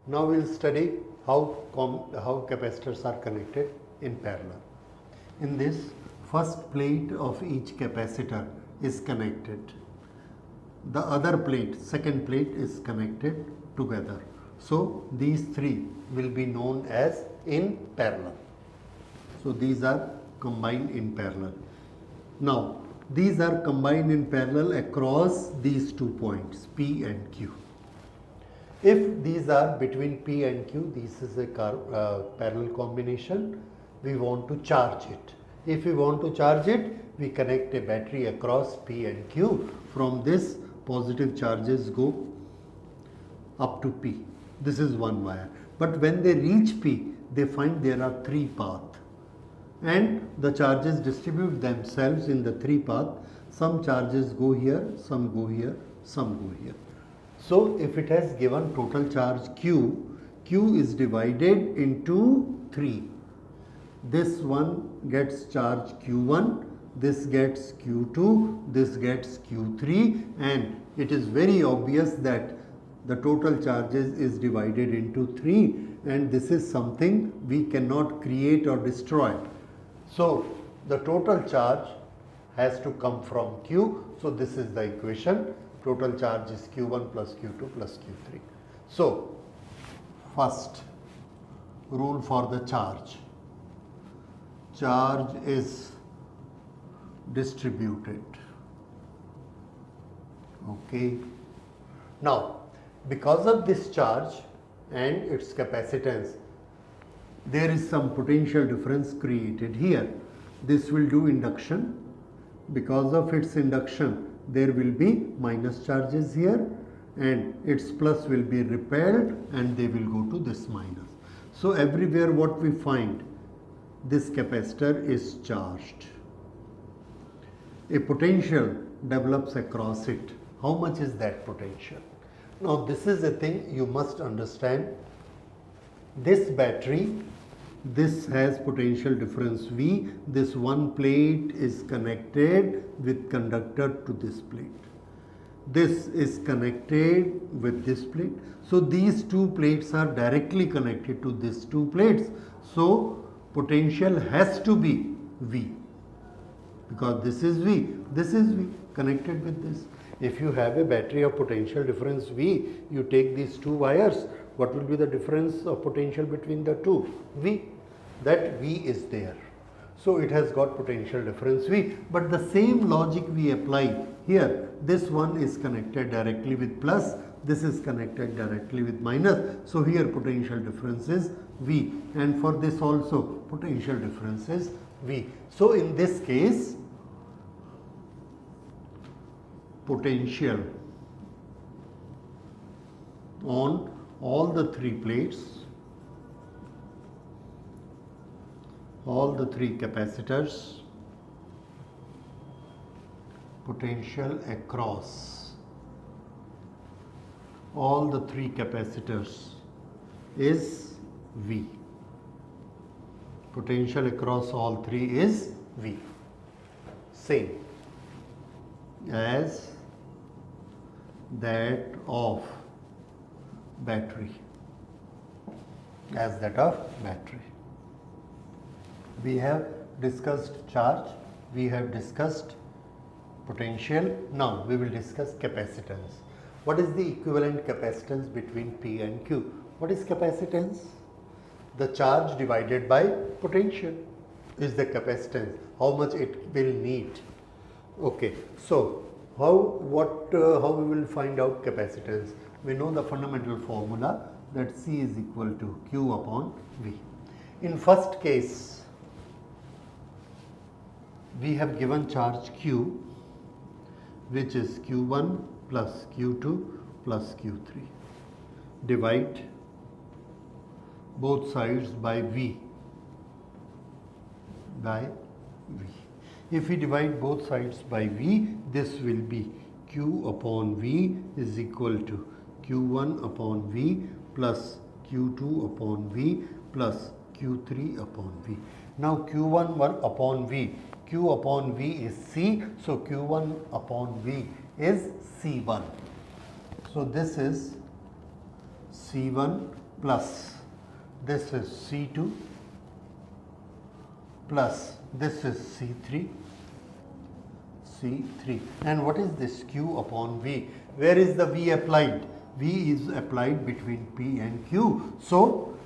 Now we will study how capacitors are connected in parallel. In this, first plate of each capacitor is connected. The other plate, second plate, is connected together. So these three will be known as in parallel. So these are combined in parallel. Now these are combined in parallel across these 2 points P and Q. If these are between P and Q, this is a parallel combination, we want to charge it. If we want to charge it, we connect a battery across P and Q. From this, positive charges go up to P. This is one wire. But when they reach P, they find there are 3 paths. And the charges distribute themselves in the 3 paths. Some charges go here, some go here, some go here. So if it has given total charge Q, Q is divided into 3. This one gets charge Q1, this gets Q2, this gets Q3, and it is very obvious that the total charges is divided into 3, and this is something we cannot create or destroy. So the total charge has to come from Q. So this is the equation. Total charge is Q1 plus Q2 plus Q3. So first rule for the charge. Charge is distributed. Okay. Now because of this charge and its capacitance, there is some potential difference created here. This will do induction. Because of its induction, there will be minus charges here and its plus will be repelled and they will go to this minus. So everywhere what we find, this capacitor is charged. A potential develops across it. How much is that potential? Now this is a thing you must understand. This battery, this has potential difference V. This one plate is connected with conductor to this plate. This is connected with this plate. So these 2 plates are directly connected to these 2 plates. So potential has to be V, because this is V, this is V connected with this. If you have a battery of potential difference V, you take these 2 wires, what will be the difference of potential between the 2? V. That V is there. So it has got potential difference V. But the same logic we apply here. This one is connected directly with plus, this is connected directly with minus. So here potential difference is V, and for this also potential difference is V. So in this case, potential on all the 3 plates, all the 3 capacitors, potential across all the 3 capacitors is V. Potential across all 3 is V. Same as that of battery. As that of battery. We have discussed charge, we have discussed potential. Now we will discuss capacitance. What is the equivalent capacitance between P and Q? What is capacitance? The charge divided by potential is the capacitance. How much it will need. Okay, so how we will find out capacitance? We know the fundamental formula that C is equal to Q upon V. In first case, we have given charge Q, which is Q1 plus Q2 plus Q3. Divide both sides by V. If we divide both sides by V, this will be Q upon V is equal to Q1 upon V plus Q2 upon V plus Q3 upon V. Now Q1 upon V, Q upon V is C, so Q1 upon V is C1. So this is C1 plus this is C2 plus this is C3. And what is this Q upon V? Where is the V applied? V is applied between P and Q. So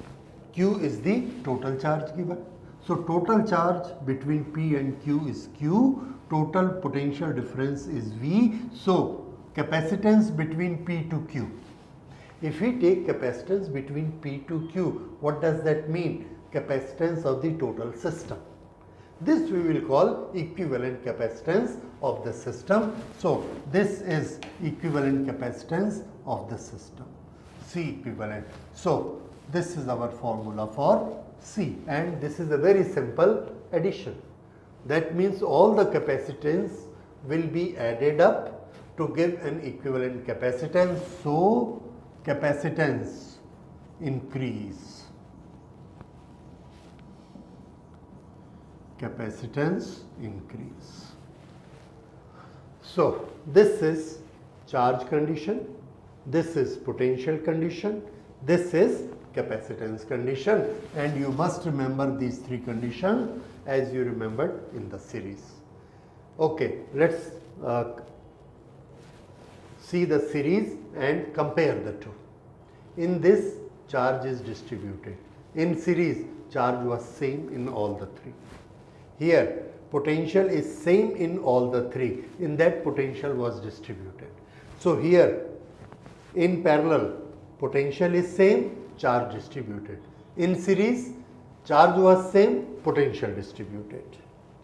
Q is the total charge given. So total charge between P and Q is Q. Total potential difference is V. So capacitance between P to Q. If we take capacitance between P to Q, what does that mean? Capacitance of the total system. This we will call equivalent capacitance of the system. So this is equivalent capacitance of the system, C equivalent. So this is our formula for C, and this is a very simple addition. That means all the capacitance will be added up to give an equivalent capacitance. So capacitance increase. Capacitance increase. So this is charge condition, this is potential condition, this is capacitance condition, and you must remember these three conditions as you remembered in the series. Okay, let's see the series and compare the two. In this, charge is distributed. In series, charge was same in all the three. Here, potential is same in all the three. In that, potential was distributed. So here, in parallel, potential is same, charge distributed. In series, charge was same, potential distributed.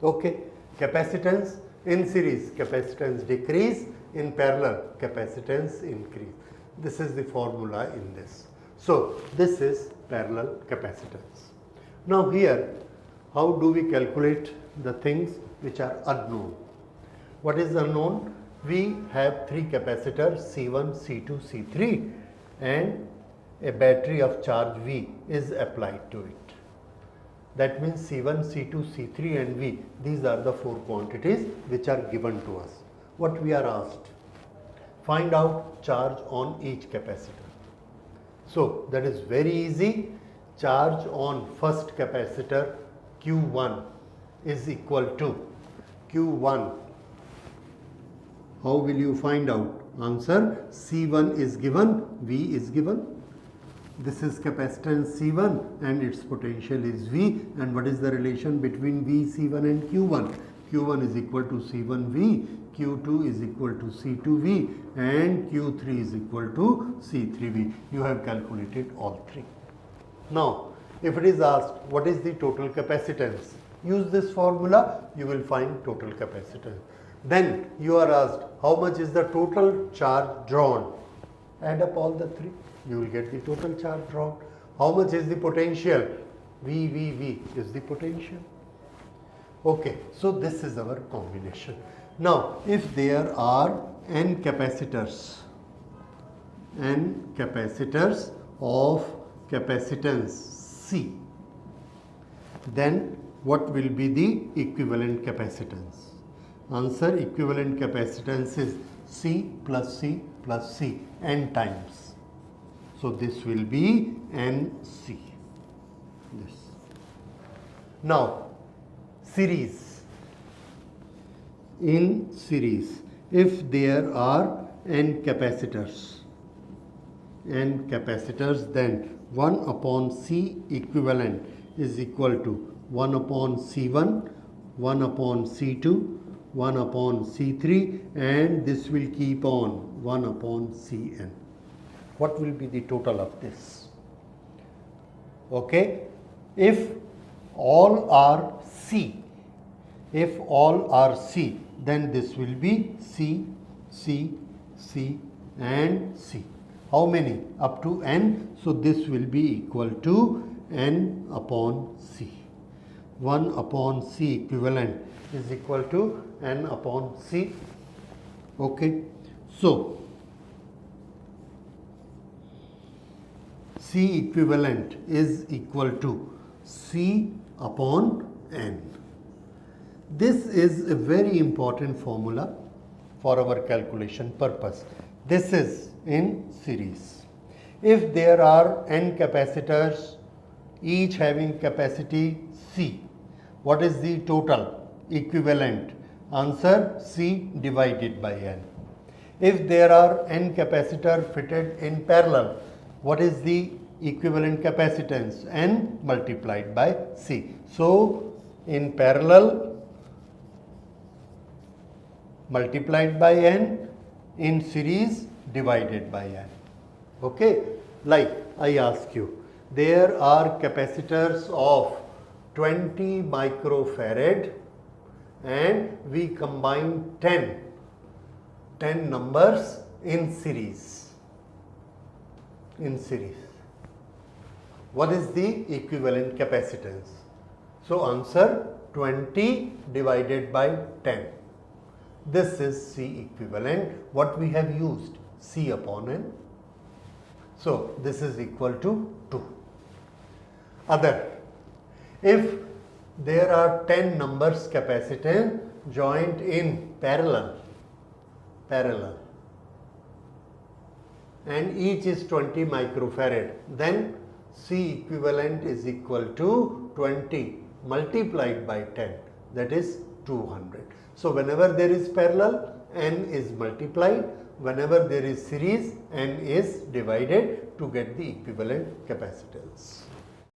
Okay, capacitance in series, capacitance decrease. In parallel, capacitance increase. This is the formula in this. So this is parallel capacitance. Now here, how do we calculate the things which are unknown? What is unknown? We have three capacitors C1, C2, C3, and a battery of charge V is applied to it. That means C1, C2, C3 and V, these are the four quantities which are given to us. What we are asked? Find out charge on each capacitor. So that is very easy. Charge on first capacitor Q1 is equal to Q1. How will you find out? Answer, C1 is given, V is given. This is capacitance C1 and its potential is V. And what is the relation between V, C1 and Q1? Q1 is equal to C1V, Q2 is equal to C2V, and Q3 is equal to C3V. You have calculated all three. Now, if it is asked what is the total capacitance, use this formula, you will find total capacitance. Then you are asked how much is the total charge drawn. Add up all the three, you will get the total charge drawn. How much is the potential? V is the potential. Okay, so this is our combination. Now, if there are n capacitors of capacitance C, then what will be the equivalent capacitance? Answer, equivalent capacitance is C plus C plus C n times. So this will be NC. This. Now, series. In series, if there are n capacitors, then 1 upon C equivalent is equal to 1 upon C1, 1 upon C2, 1 upon C3, and this will keep on 1 upon Cn. What will be the total of this? Okay, if all are C, then this will be C, C, C and C. How many? Up to n. So this will be equal to n upon C. 1 upon C equivalent is equal to n upon C. Okay. So C equivalent is equal to C upon n. This is a very important formula for our calculation purpose. This is in series. If there are n capacitors, each having capacity C, what is the total equivalent? Answer, C divided by n. If there are n capacitor fitted in parallel, what is the equivalent capacitance? N multiplied by C. So, in parallel multiplied by n, in series divided by n. Okay, like I ask you, there are capacitors of 20 microfarad and we combine 10 numbers in series. What is the equivalent capacitance? So answer, 20 divided by 10. This is C equivalent. What we have used? C upon N. So this is equal to 2. Other, if there are 10 numbers capacitor joined in parallel and each is 20 microfarad, then C equivalent is equal to 20 multiplied by 10, that is 200. So whenever there is parallel, n is multiplied. Whenever there is series, n is divided to get the equivalent capacitance.